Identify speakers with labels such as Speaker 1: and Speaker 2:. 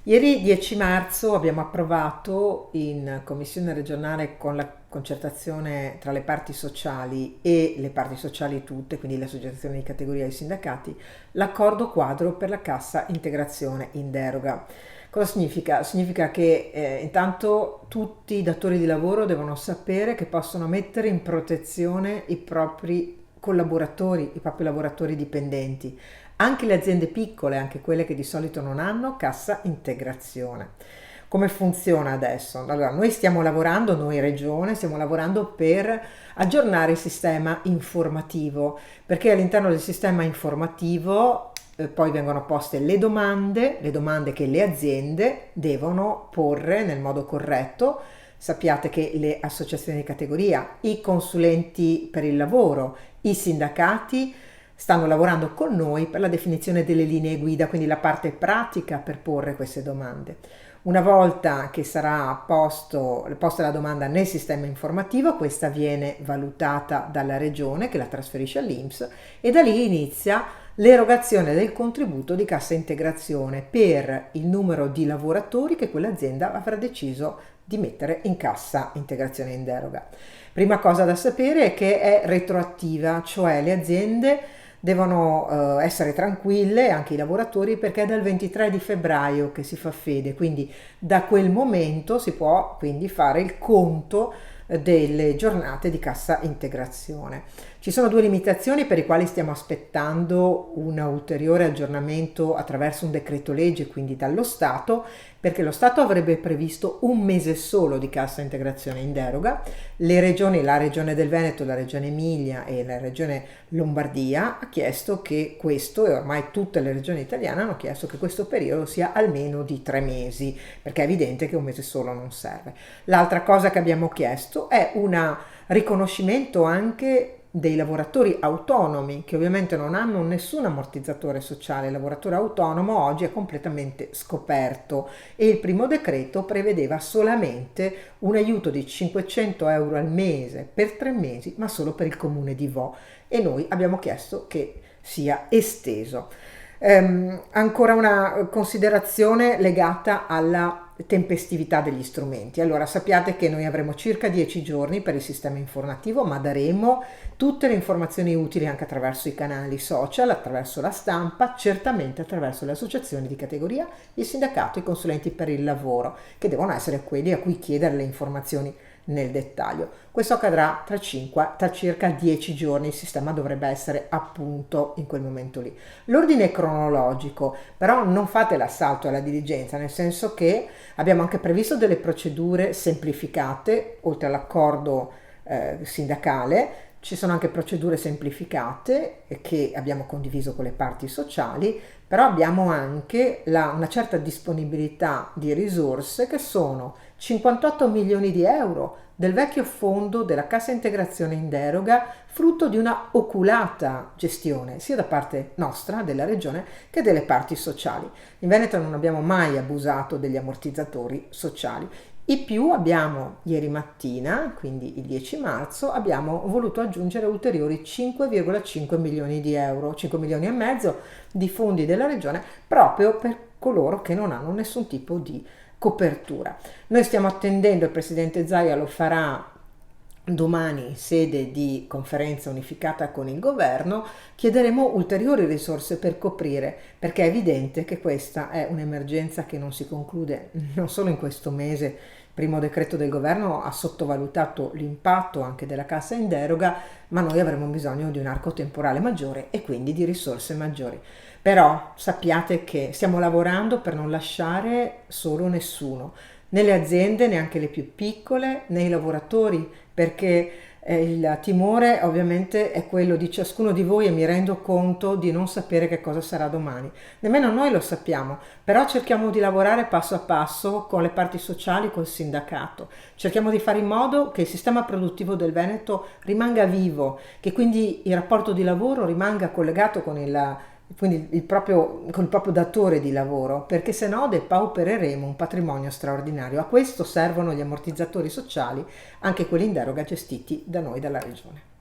Speaker 1: Ieri 10 marzo abbiamo approvato in Commissione regionale con la concertazione tra le parti sociali e le parti sociali tutte, quindi le associazioni di categoria e i sindacati, l'accordo quadro per la cassa integrazione in deroga. Cosa significa? Significa che intanto tutti i datori di lavoro devono sapere che possono mettere in protezione i propri collaboratori, i propri lavoratori dipendenti, anche le aziende piccole, anche quelle che di solito non hanno cassa integrazione. Come funziona adesso? Allora, noi stiamo lavorando, noi Regione, stiamo lavorando per aggiornare il sistema informativo, perché all'interno del sistema informativo poi vengono poste le domande che le aziende devono porre nel modo corretto. Sappiate che le associazioni di categoria, i consulenti per il lavoro, i sindacati stanno lavorando con noi per la definizione delle linee guida, quindi la parte pratica per porre queste domande. Una volta che sarà posta la domanda nel sistema informativo, questa viene valutata dalla regione che la trasferisce all'INPS e da lì inizia l'erogazione del contributo di cassa integrazione per il numero di lavoratori che quell'azienda avrà deciso di mettere in cassa integrazione in deroga. Prima cosa da sapere è che è retroattiva, cioè le aziende devono essere tranquille, anche i lavoratori, perché è dal 23 di febbraio che si fa fede, quindi da quel momento si può quindi fare il conto delle giornate di cassa integrazione. Ci sono due limitazioni per i quali stiamo aspettando un ulteriore aggiornamento attraverso un decreto legge, quindi dallo Stato, perché lo Stato avrebbe previsto un mese solo di cassa integrazione in deroga. Le regioni, la regione del Veneto, la regione Emilia e la regione Lombardia ha chiesto che questo, e ormai tutte le regioni italiane hanno chiesto che questo periodo sia almeno di 3 mesi, perché è evidente che un mese solo non serve. L'altra cosa che abbiamo chiesto è un riconoscimento anche dei lavoratori autonomi che ovviamente non hanno nessun ammortizzatore sociale. Il lavoratore autonomo oggi è completamente scoperto e il primo decreto prevedeva solamente un aiuto di 500 euro al mese per 3 mesi, ma solo per il comune di Vo, e noi abbiamo chiesto che sia esteso. Ancora una considerazione legata alla tempestività degli strumenti. Allora, sappiate che noi avremo circa 10 giorni per il sistema informativo, ma daremo tutte le informazioni utili anche attraverso i canali social, attraverso la stampa, certamente attraverso le associazioni di categoria, il sindacato, i consulenti per il lavoro, che devono essere quelli a cui chiedere le informazioni nel dettaglio. Questo accadrà tra circa 10 giorni, il sistema dovrebbe essere appunto in quel momento lì. L'ordine è cronologico, però non fate l'assalto alla diligenza, nel senso che abbiamo anche previsto delle procedure semplificate, oltre all'accordo sindacale. Ci sono anche procedure semplificate che abbiamo condiviso con le parti sociali, però abbiamo anche una certa disponibilità di risorse che sono 58 milioni di euro del vecchio fondo della cassa integrazione in deroga, frutto di una oculata gestione sia da parte nostra, della regione, che delle parti sociali. In Veneto non abbiamo mai abusato degli ammortizzatori sociali. In più abbiamo ieri mattina, quindi il 10 marzo, abbiamo voluto aggiungere ulteriori 5,5 milioni di euro, 5 milioni e mezzo di fondi della regione proprio per coloro che non hanno nessun tipo di copertura. Noi stiamo attendendo, il presidente Zaia lo farà domani in sede di conferenza unificata con il governo, chiederemo ulteriori risorse per coprire, perché è evidente che questa è un'emergenza che non si conclude non solo in questo mese. Il primo decreto del governo ha sottovalutato l'impatto anche della cassa in deroga, ma noi avremo bisogno di un arco temporale maggiore e quindi di risorse maggiori. Però sappiate che stiamo lavorando per non lasciare solo nessuno, né le aziende, neanche le più piccole, né i lavoratori, perché il timore ovviamente è quello di ciascuno di voi, e mi rendo conto di non sapere che cosa sarà domani. Nemmeno noi lo sappiamo, però cerchiamo di lavorare passo a passo con le parti sociali, col sindacato. Cerchiamo di fare in modo che il sistema produttivo del Veneto rimanga vivo, che quindi il rapporto di lavoro rimanga collegato con con il proprio datore di lavoro, perché se no depaupereremo un patrimonio straordinario. A questo servono gli ammortizzatori sociali, anche quelli in deroga gestiti da noi, dalla regione.